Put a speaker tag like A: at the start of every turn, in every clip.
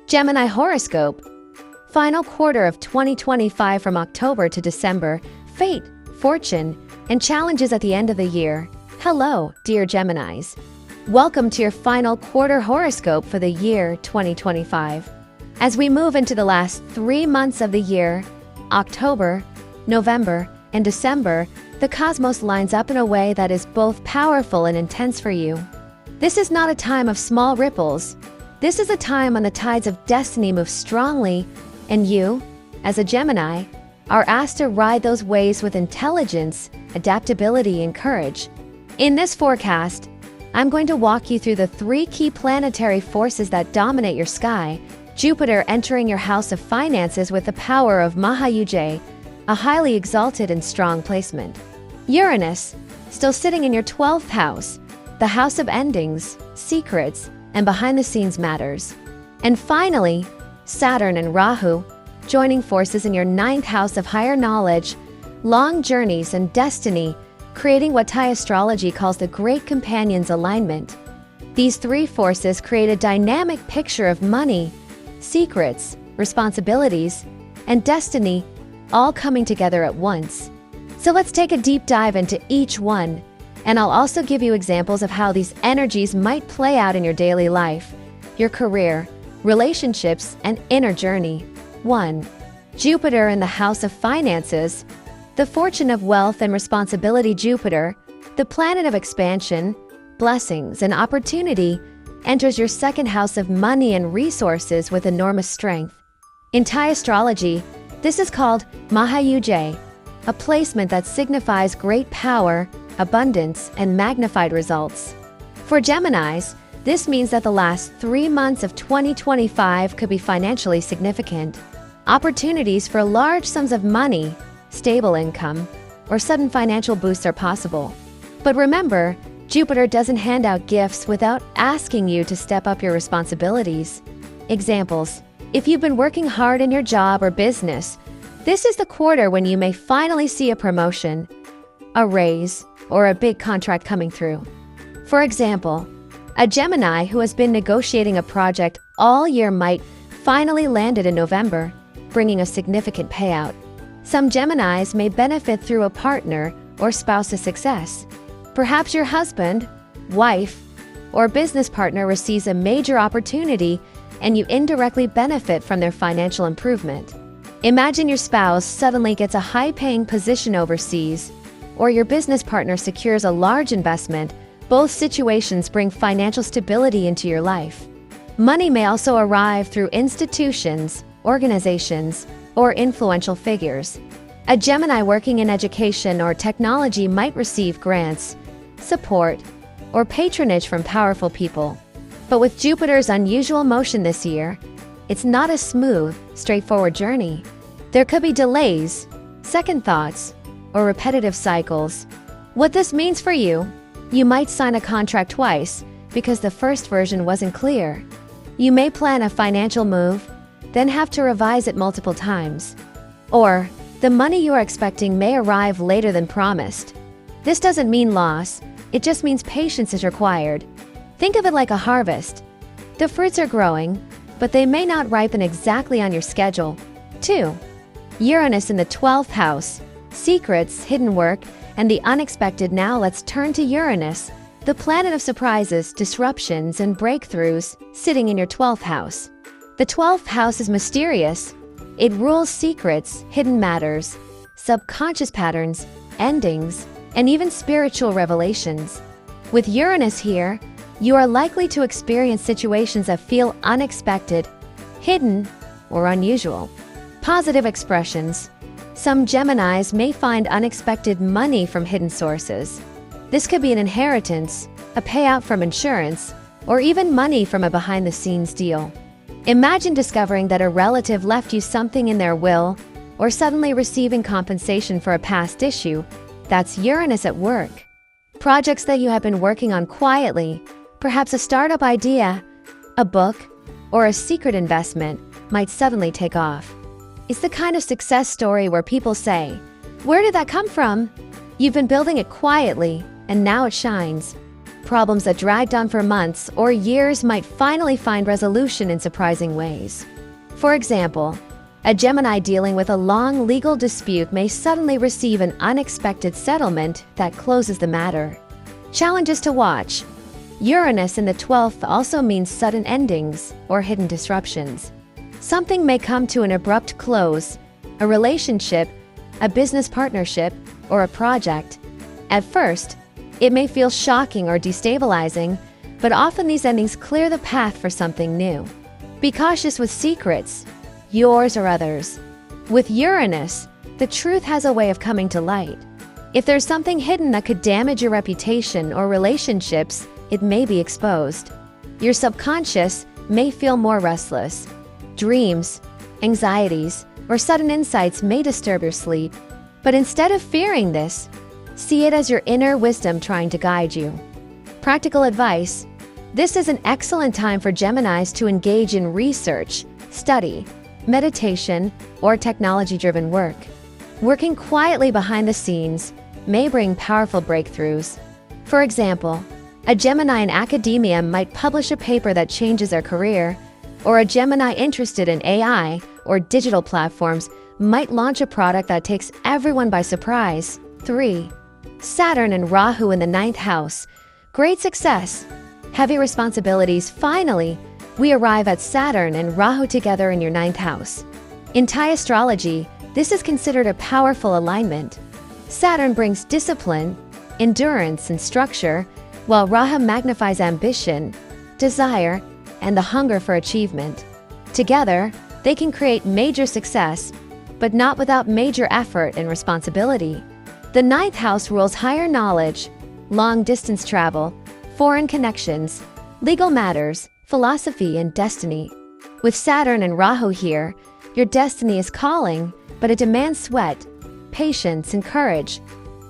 A: Gemini Horoscope. Final quarter of 2025 from October to December. Fate, fortune, and challenges at the end of the year. Hello, dear Geminis. Welcome to your final quarter horoscope for the year 2025. As we move into the last 3 months of the year, October, November, and December, the cosmos lines up in a way that is both powerful and intense for you. This is not a time of small ripples. This is a time when the tides of destiny move strongly, and you, as a Gemini, are asked to ride those waves with intelligence, adaptability, and courage. In this forecast, I'm going to walk you through the 3 key planetary forces that dominate your sky. Jupiter entering your house of finances with the power of Mahayuj, a highly exalted and strong placement. Uranus, still sitting in your 12th house, the house of endings, secrets, and behind-the-scenes matters. And finally, Saturn and Rahu, joining forces in your 9th house of higher knowledge, long journeys, and destiny, creating what thaiastrology calls the Great Companions alignment. These 3 forces create a dynamic picture of money, secrets, responsibilities, and destiny, all coming together at once. So let's take a deep dive into each one, and I'll also give you examples of how these energies might play out in your daily life, your career, relationships, and inner journey. 1. Jupiter in the house of finances. The fortune of wealth and responsibility. Jupiter, the planet of expansion, blessings, and opportunity, enters your 2nd house of money and resources with enormous strength. In Thai astrology, this is called Mahayuj, a placement that signifies great power, abundance, and magnified results. For Geminis, this means that the last 3 months of 2025 could be financially significant. Opportunities for large sums of money, stable income, or sudden financial boosts are possible. But remember, Jupiter doesn't hand out gifts without asking you to step up your responsibilities. Examples: if you've been working hard in your job or business, this is the quarter when you may finally see a promotion, a raise, or a big contract coming through. For example, a Gemini who has been negotiating a project all year might finally land it in November, bringing a significant payout. Some Geminis may benefit through a partner or spouse's success. Perhaps your husband, wife, or business partner receives a major opportunity and you indirectly benefit from their financial improvement. Imagine your spouse suddenly gets a high-paying position overseas, or your business partner secures a large investment. Both situations bring financial stability into your life. Money may also arrive through institutions, organizations, or influential figures. A Gemini working in education or technology might receive grants, support, or patronage from powerful people. But with Jupiter's unusual motion this year, it's not a smooth, straightforward journey. There could be delays, second thoughts, or repetitive cycles. What this means for you: you might sign a contract twice because the first version wasn't clear. You may plan a financial move, then have to revise it multiple times. Or, the money you are expecting may arrive later than promised. This doesn't mean loss, it just means patience is required. Think of it like a harvest. The fruits are growing, but they may not ripen exactly on your schedule. 2. Uranus in the 12th house. Secrets, hidden work, and the unexpected. Now let's turn to Uranus, the planet of surprises, disruptions, and breakthroughs, sitting in your 12th house. The 12th house is mysterious. It rules secrets, hidden matters, subconscious patterns, endings, and even spiritual revelations. With Uranus here, you are likely to experience situations that feel unexpected, hidden, or unusual. Positive expressions. Some Geminis may find unexpected money from hidden sources. This could be an inheritance, a payout from insurance, or even money from a behind-the-scenes deal. Imagine discovering that a relative left you something in their will, or suddenly receiving compensation for a past issue. That's Uranus at work. Projects that you have been working on quietly, perhaps a startup idea, a book, or a secret investment, might suddenly take off. It's the kind of success story where people say, "Where did that come from?" You've been building it quietly, and now it shines. Problems that dragged on for months or years might finally find resolution in surprising ways. For example, a Gemini dealing with a long legal dispute may suddenly receive an unexpected settlement that closes the matter. Challenges to watch. Uranus in the 12th also means sudden endings or hidden disruptions. Something may come to an abrupt close, a relationship, a business partnership, or a project. At first, it may feel shocking or destabilizing, but often these endings clear the path for something new. Be cautious with secrets, yours or others. With Uranus, the truth has a way of coming to light. If there's something hidden that could damage your reputation or relationships, it may be exposed. Your subconscious may feel more restless. Dreams, anxieties, or sudden insights may disturb your sleep. But instead of fearing this, see it as your inner wisdom trying to guide you. Practical advice. This is an excellent time for Geminis to engage in research, study, meditation, or technology-driven work. Working quietly behind the scenes may bring powerful breakthroughs. For example, a Gemini in academia might publish a paper that changes their career, or a Gemini interested in AI or digital platforms might launch a product that takes everyone by surprise. 3. Saturn and Rahu in the 9th house. Great success. Heavy responsibilities. Finally, we arrive at Saturn and Rahu together in your 9th house. In thaiastrology, this is considered a powerful alignment. Saturn brings discipline, endurance, and structure, while Rahu magnifies ambition, desire, and the hunger for achievement. Together, they can create major success, but not without major effort and responsibility. The 9th house rules higher knowledge, long-distance travel, foreign connections, legal matters, philosophy, and destiny. With Saturn and Rahu here, your destiny is calling, but it demands sweat, patience, and courage.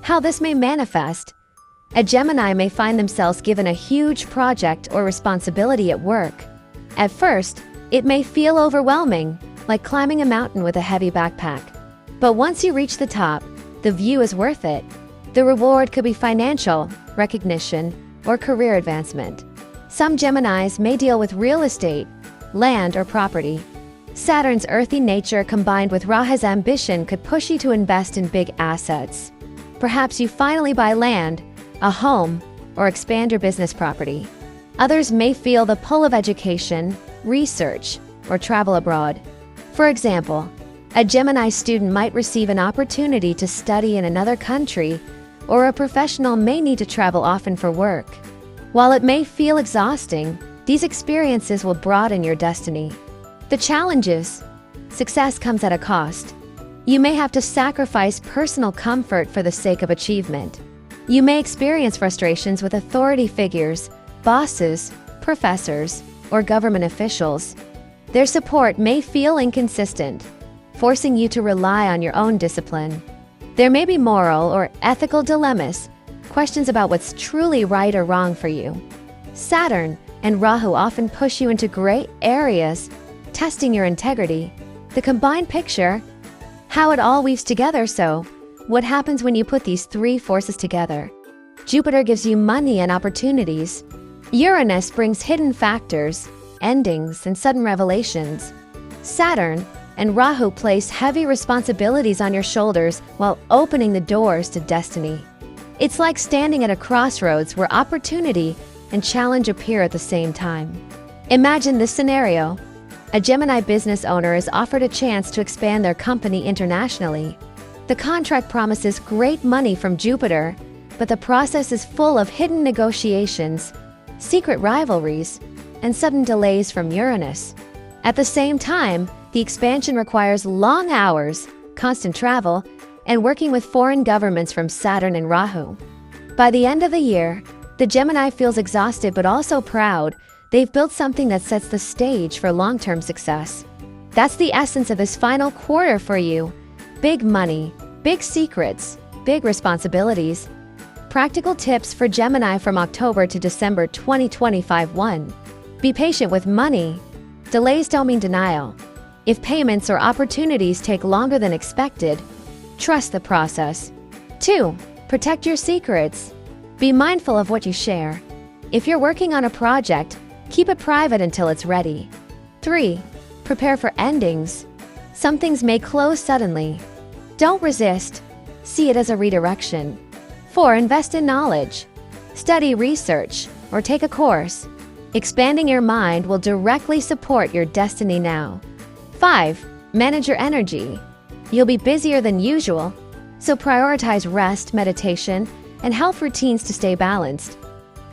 A: How this may manifest. A Gemini may find themselves given a huge project or responsibility at work. At first, it may feel overwhelming, like climbing a mountain with a heavy backpack. But once you reach the top, the view is worth it. The reward could be financial, recognition, or career advancement. Some Geminis may deal with real estate, land, or property. Saturn's earthy nature combined with Rahu's ambition could push you to invest in big assets. Perhaps you finally buy land, a home, or expand your business property. Others may feel the pull of education, research, or travel abroad. For example, a Gemini student might receive an opportunity to study in another country, or a professional may need to travel often for work. While it may feel exhausting, these experiences will broaden your destiny. The challenges. Success comes at a cost. You may have to sacrifice personal comfort for the sake of achievement. You may experience frustrations with authority figures, bosses, professors, or government officials. Their support may feel inconsistent, forcing you to rely on your own discipline. There may be moral or ethical dilemmas, questions about what's truly right or wrong for you. Saturn and Rahu often push you into gray areas, testing your integrity. The combined picture, how it all weaves together. So, what happens when you put these three forces together? Jupiter gives you money and opportunities. Uranus brings hidden factors, endings, and sudden revelations. Saturn and Rahu place heavy responsibilities on your shoulders while opening the doors to destiny. It's like standing at a crossroads where opportunity and challenge appear at the same time. Imagine this scenario. A Gemini business owner is offered a chance to expand their company internationally. The contract promises great money from Jupiter, but the process is full of hidden negotiations, secret rivalries, and sudden delays from Uranus. At the same time, the expansion requires long hours, constant travel, and working with foreign governments from Saturn and Rahu. By the end of the year, the Gemini feels exhausted but also proud. They've built something that sets the stage for long-term success. That's the essence of this final quarter for you. Big money, big secrets, big responsibilities. Practical tips for Gemini from October to December 2025. 1. Be patient with money. Delays don't mean denial. If payments or opportunities take longer than expected, trust the process. 2. Protect your secrets. Be mindful of what you share. If you're working on a project, keep it private until it's ready. 3. Prepare for endings. Some things may close suddenly. Don't resist. See it as a redirection. 4. Invest in knowledge. Study research or take a course. Expanding your mind will directly support your destiny now. 5. Manage your energy. You'll be busier than usual, so prioritize rest, meditation, and health routines to stay balanced.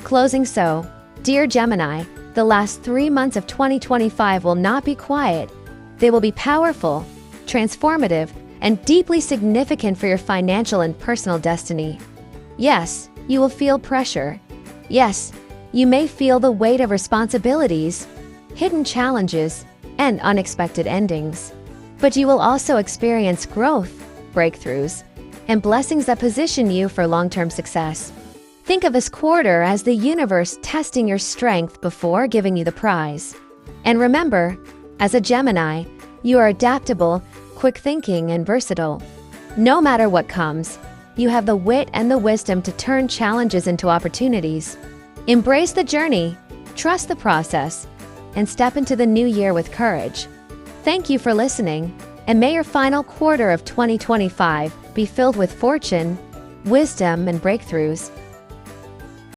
A: Closing so, dear Gemini, the last 3 months of 2025 will not be quiet. They will be powerful, transformative, and deeply significant for your financial and personal destiny. Yes, you will feel pressure. Yes, you may feel the weight of responsibilities, hidden challenges, and unexpected endings. But you will also experience growth, breakthroughs, and blessings that position you for long-term success. Think of this quarter as the universe testing your strength before giving you the prize. And remember, as a Gemini, you are adaptable, quick-thinking, and versatile. No matter what comes, you have the wit and the wisdom to turn challenges into opportunities. Embrace the journey, trust the process, and step into the new year with courage. Thank you for listening, and may your final quarter of 2025 be filled with fortune, wisdom, and breakthroughs.